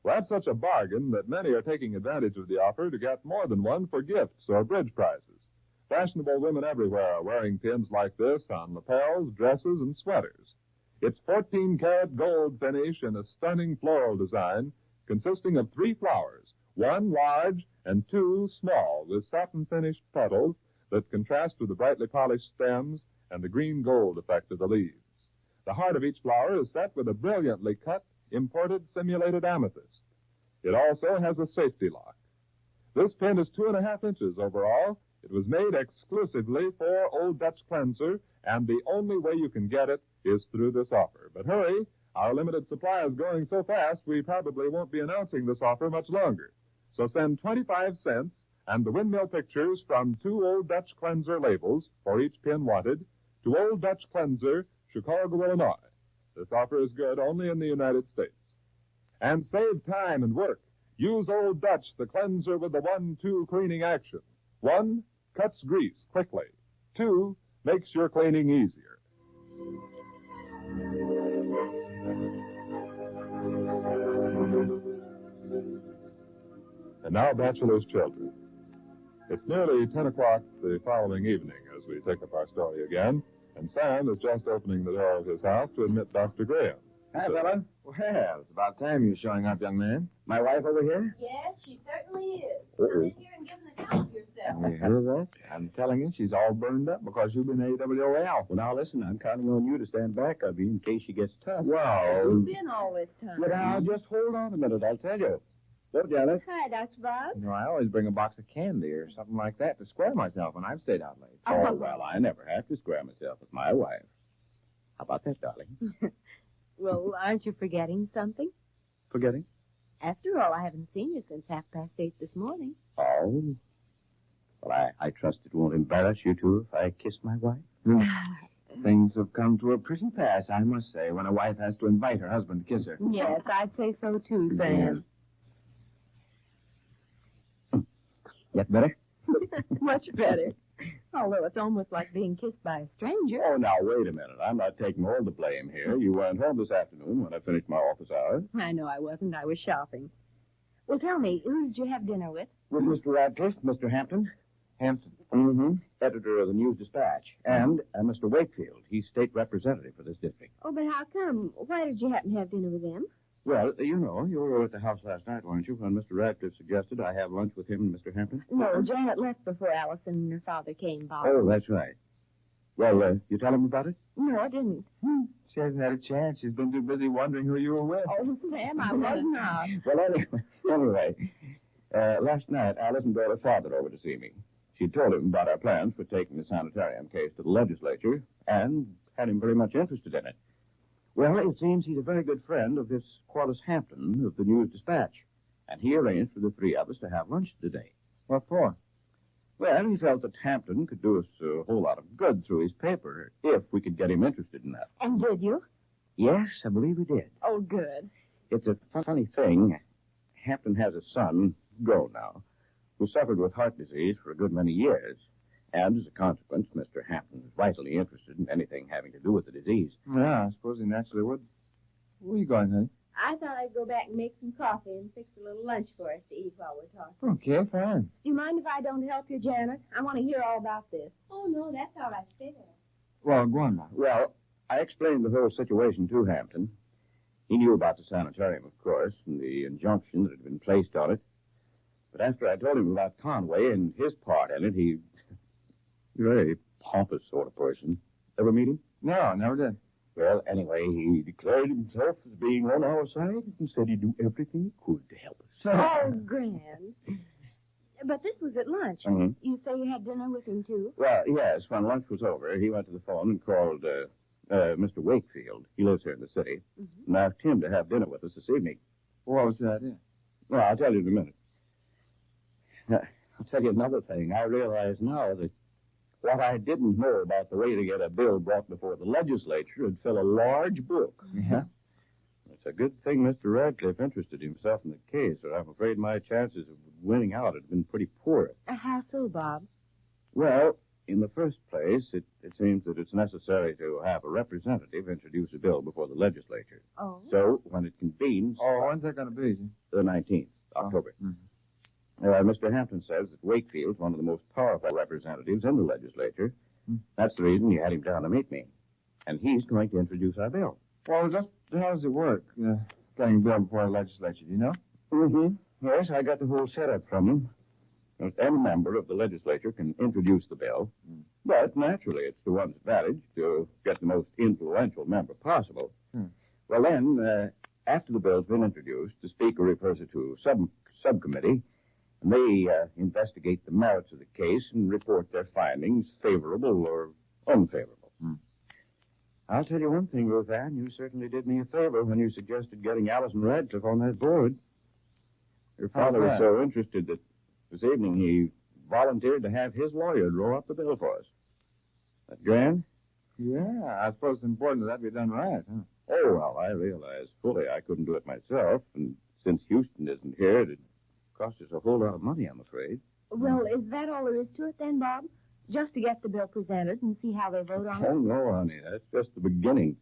Well, that's such a bargain that many are taking advantage of the offer to get more than one for gifts or bridge prizes. Fashionable women everywhere are wearing pins like this on lapels, dresses, and sweaters. It's 14-karat gold finish in a stunning floral design consisting of 3 flowers, 1 large and 2 small, with satin-finished petals that contrast with the brightly polished stems and the green-gold effect of the leaves. The heart of each flower is set with a brilliantly cut, imported simulated amethyst. It also has a safety lock. This pin is 2.5 inches overall. It was made exclusively for Old Dutch Cleanser, and the only way you can get it is through this offer. But hurry, our limited supply is going so fast we probably won't be announcing this offer much longer. So send 25 cents and the windmill pictures from 2 Old Dutch Cleanser labels for each pin wanted to Old Dutch Cleanser, Chicago, Illinois. This offer is good only in the United States. And save time and work. Use Old Dutch, the cleanser with the 1-2 cleaning action. 1, cuts grease quickly. 2, makes your cleaning easier. And now, Bachelor's Children. It's nearly 10 o'clock the following evening as we take up our story again, and Sam is just opening the door of his house to admit Dr. Graham. Hi, fella. Well, it's about time you're showing up, young man. My wife over here? Yes, she certainly is. Come in here and give an account of yourself. You hear that? I'm telling you, she's all burned up because you've been AWOL. Well, now, listen, I'm counting on you to stand back of you in case she gets tough. Well, You've been all this time. Well, now, just hold on a minute, I'll tell you. Look, Janet. Hi, Dr. Bob. You know, I always bring a box of candy or something like that to square myself when I've stayed out late. Oh, well, I never have to square myself with my wife. How about that, darling? Well, aren't you forgetting something? Forgetting? After all, I haven't seen you since 8:30 this morning. Oh. Well, I trust it won't embarrass you two if I kiss my wife. Things have come to a pretty pass, I must say, when a wife has to invite her husband to kiss her. Yes, I'd say so too, Sam. Get better? Much better. Although it's almost like being kissed by a stranger. Oh, now, wait a minute. I'm not taking all the blame here. You weren't home this afternoon when I finished my office hours. I know I wasn't. I was shopping. Well, tell me, who did you have dinner with? With Mr. Radcliffe, Mr. Hampton. Hampton? Mm-hmm. Editor of the News Dispatch. And Mr. Wakefield. He's state representative for this district. Oh, but how come? Why did you happen to have dinner with them? Well, you know, you were at the house last night, weren't you, when Mr. Radcliffe suggested I have lunch with him and Mr. Hampton? No, Janet left before Allison and her father came, Bob. Oh, that's right. Well, you tell him about it? No, I didn't. She hasn't had a chance. She's been too busy wondering who you were with. Oh, Sam, I was not. Well, anyway, last night Allison brought her father over to see me. She told him about our plans for taking the sanitarium case to the legislature and had him very much interested in it. Well, it seems he's a very good friend of this Corliss Hampton of the News-Dispatch, and he arranged for the three of us to have lunch today. What for? Well, he felt that Hampton could do us a whole lot of good through his paper if we could get him interested in that. And did you? Yes, I believe we did. Oh, good. It's a funny thing. Hampton has a son, grown now, who suffered with heart disease for a good many years. And as a consequence, Mr. Hampton is vitally interested in anything having to do with the disease. Yeah, I suppose he naturally would. Where are you going, honey? I thought I'd go back and make some coffee and fix a little lunch for us to eat while we're talking. Okay, fine. Do you mind if I don't help you, Janet? I want to hear all about this. Oh, no, that's all right. Stay there. Well, go on now. Well, I explained the whole situation to Hampton. He knew about the sanitarium, of course, and the injunction that had been placed on it. But after I told him about Conway and his part in it, he... very pompous sort of person. Ever meet him? No, never did. Well, anyway, he declared himself as being on our side and said he'd do everything he could to help us. Oh, grand. But this was at lunch. Mhm. You say you had dinner with him, too? Well, yes, when lunch was over, he went to the phone and called Mr. Wakefield. He lives here in the city. And asked him to have dinner with us this evening. What was the idea? Well, I'll tell you in a minute. I'll tell you another thing. I realize now that what I didn't know about the way to get a bill brought before the legislature would fill a large book. Yeah? It's a good thing Mr. Radcliffe interested himself in the case, or I'm afraid my chances of winning out had been pretty poor. How so, Bob? Well, in the first place, it seems that it's necessary to have a representative introduce a bill before the legislature. Oh? So, when it convenes... Oh, when's that going to be? The 19th, October. Mr. Hampton says that Wakefield's one of the most powerful representatives in the legislature. That's the reason he had him down to meet me. And he's going to introduce our bill. Well, just how does it work, getting a bill before the legislature, do you know? Yes, I got the whole setup from him. Any member of the legislature can introduce the bill. But, naturally, it's the one's advantage to get the most influential member possible. Well, then, after the bill's been introduced, the Speaker refers it to subcommittee, and they investigate the merits of the case and report their findings, favorable or unfavorable. I'll tell you one thing, Ruth Ann. You certainly did me a favor when you suggested getting Allison Radcliffe on that board. Your father was so interested that this evening he volunteered to have his lawyer draw up the bill for us. That grand? Yeah, I suppose it's important that be done right, huh? Oh, well, I realize fully I couldn't do it myself, and since Houston isn't here, it'd cost us a whole lot of money, I'm afraid. Well, is that all there is to it then, Bob? Just to get the bill presented and see how they vote on it? Oh, no, honey, that's just the beginning.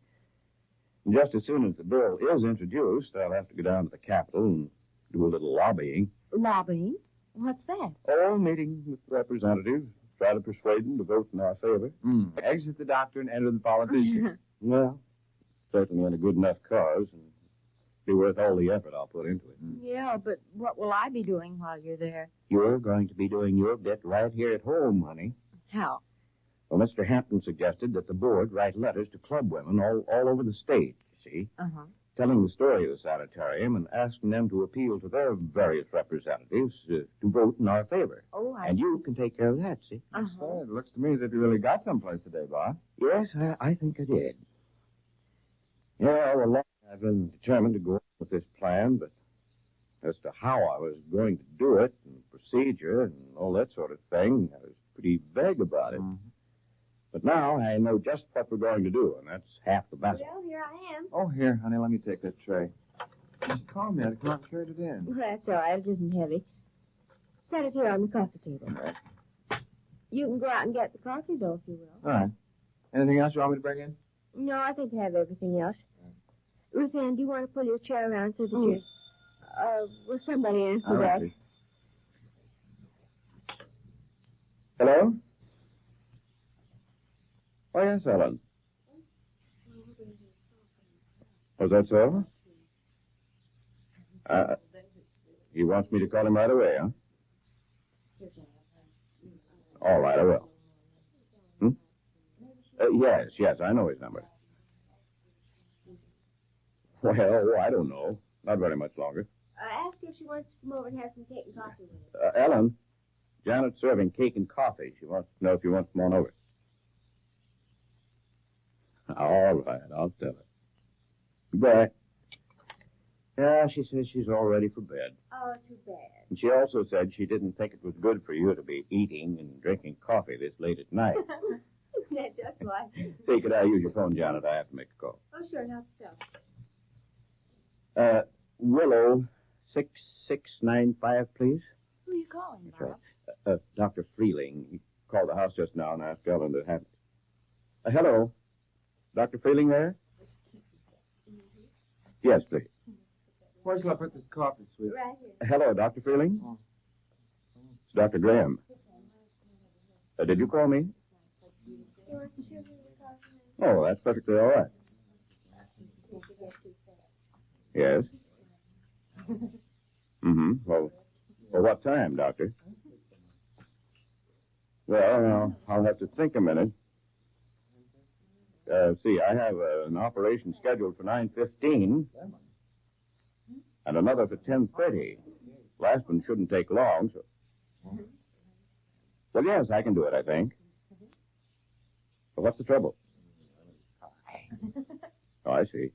And just as soon as the bill is introduced, I'll have to go down to the Capitol and do a little lobbying. Lobbying? What's that? Oh, meeting with representatives, try to persuade them to vote in our favor. Exit the doctor and enter the politician. Well, certainly in a good enough cause, and be worth all the effort I'll put into it. Yeah, but what will I be doing while you're there? You're going to be doing your bit right here at home, honey. How? Well, Mr. Hampton suggested that the board write letters to club women all over the state, you see, telling the story of the sanitarium and asking them to appeal to their various representatives to vote in our favor. Oh, And you can take care of that, see? So it looks to me as if you really got someplace today, Bob. Yes, I think I did. Yeah, well, I've been determined to go on with this plan, but as to how I was going to do it and procedure and all that sort of thing, I was pretty vague about it. But now I know just what we're going to do, and that's half the battle. Well, here I am. Oh, here, honey, let me take that tray. Just call me. I'd come out and carry it in. That's all right. It isn't heavy. Set it here on the coffee table. All right. You can go out and get the coffee, though, if you will. All right. Anything else you want me to bring in? No, I think I have everything else. Ruth Ann, do you want to pull your chair around so that you... will somebody answer that? Right. Hello? Oh, yes, Ellen. Was that so? He wants me to call him right away, huh? All right, I will. Yes, I know his number. Well, I don't know. Not very much longer. Ask her if she wants to come over and have some cake and coffee with us. Ellen, Janet's serving cake and coffee. She wants to know if you want to come on over. All right, I'll tell her. Goodbye. Yeah, she says she's all ready for bed. Oh, too bad. And she also said she didn't think it was good for you to be eating and drinking coffee this late at night. Isn't that just like it? Say, could I use your phone, Janet? I have to make a call. Oh, sure, help yourself. Willow, 6695, please. Who are you calling, That's Bob? right. Dr. Freeling. He called the house just now and asked Ellen to have... hello. Dr. Freeling there? Yes, please. Where shall I put this coffee, sweet? Right here. Hello, Dr. Freeling? It's Dr. Graham. Did you call me? Oh, that's perfectly all right. Yes? Well, what time, Doctor? Well, I'll have to think a minute. See, I have an operation scheduled for 9:15 and another for 10:30. Last one shouldn't take long, so... Well, yes, I can do it, I think. But what's the trouble? Oh, I see.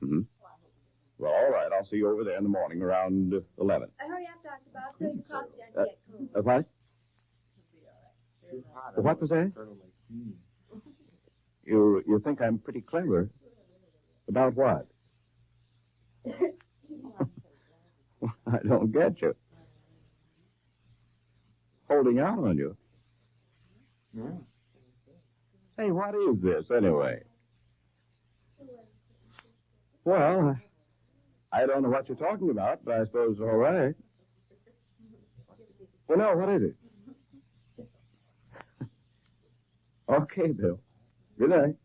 Well, all right, I'll see you over there in the morning around 11. Hurry up, Dr. Bob, so your coffee doesn't get cold. What? What was that? You think I'm pretty clever. About what? I don't get you. Holding out on you. Hey, what is this, anyway? Well, I don't know what you're talking about, but I suppose it's all right. Well, no, what is it? Okay, Bill. Good night.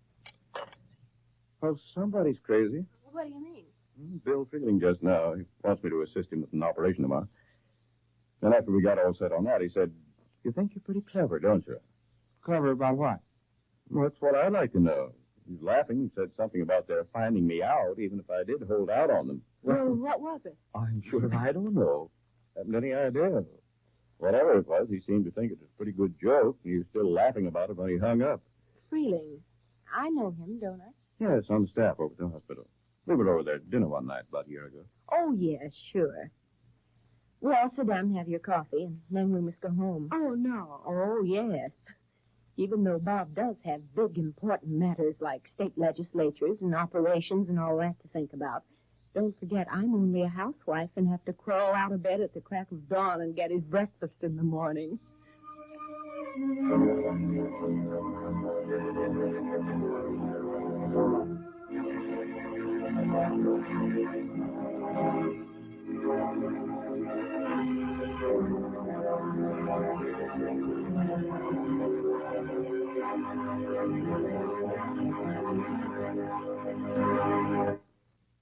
Well, somebody's crazy. What do you mean? Bill Freeling just now. He wants me to assist him with an operation tomorrow. Then after we got all set on that, he said, you think you're pretty clever, don't you? Clever about what? Well, that's what I'd like to know. He's laughing and said something about their finding me out, even if I did hold out on them. Well, what was it? I'm sure I don't know. Haven't any idea. Whatever it was, he seemed to think it was a pretty good joke, and he was still laughing about it when he hung up. Freeling. I know him, don't I? Yes, on the staff over at the hospital. We were over there at dinner one night about a year ago. Oh, yes, sure. Well, sit down and have your coffee, and then we must go home. Oh, no. Oh, yes. Even though Bob does have big, important matters like state legislatures and operations and all that to think about, don't forget I'm only a housewife and have to crawl out of bed at the crack of dawn and get his breakfast in the morning.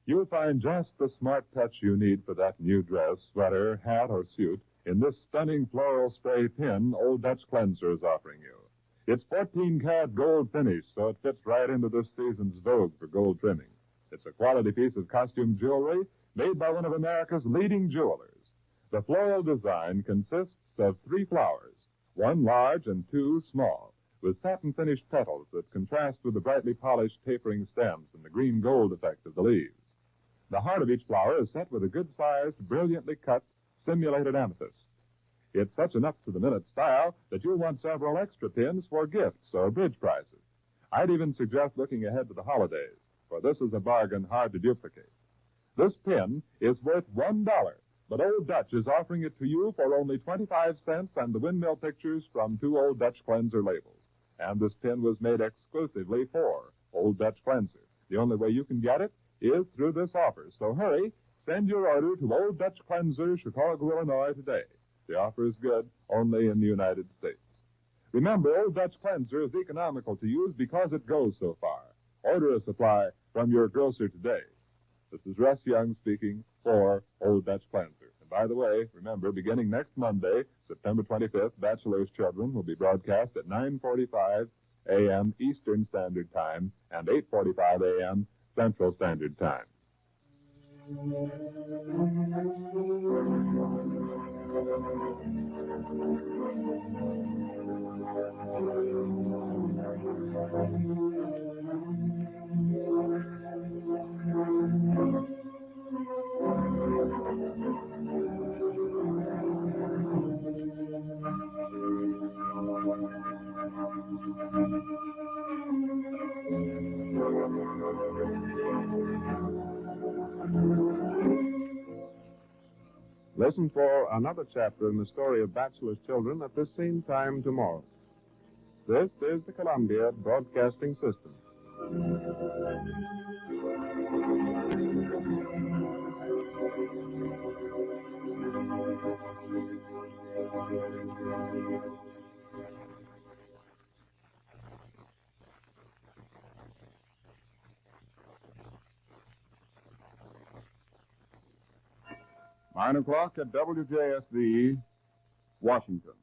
You'll find just the smart touch you need for that new dress, sweater, hat, or suit in this stunning floral spray pin Old Dutch Cleanser is offering you. It's 14-karat gold finish, so it fits right into this season's vogue for gold trimming. It's a quality piece of costume jewelry made by one of America's leading jewelers. The floral design consists of 3 flowers, 1 large and 2 small, with satin-finished petals that contrast with the brightly polished tapering stems and the green-gold effect of the leaves. The heart of each flower is set with a good-sized, brilliantly cut, simulated amethyst. It's such an up-to-the-minute style that you'll want several extra pins for gifts or bridge prizes. I'd even suggest looking ahead to the holidays, for this is a bargain hard to duplicate. This pin is worth $1, but Old Dutch is offering it to you for only 25 cents and the windmill pictures from 2 Old Dutch Cleanser labels. And this pin was made exclusively for Old Dutch Cleanser. The only way you can get it is through this offer. So hurry, send your order to Old Dutch Cleanser, Chicago, Illinois today. The offer is good only in the United States. Remember, Old Dutch Cleanser is economical to use because it goes so far. Order a supply from your grocer today. This is Russ Young speaking for Old Dutch Cleanser. And by the way, remember, beginning next Monday, September 25th, Bachelor's Children will be broadcast at 9:45 a.m. Eastern Standard Time and 8:45 a.m. Central Standard Time. Listen for another chapter in the story of Bachelor's Children at this same time tomorrow. This is the Columbia Broadcasting System. Nine o'clock at WJSV, Washington.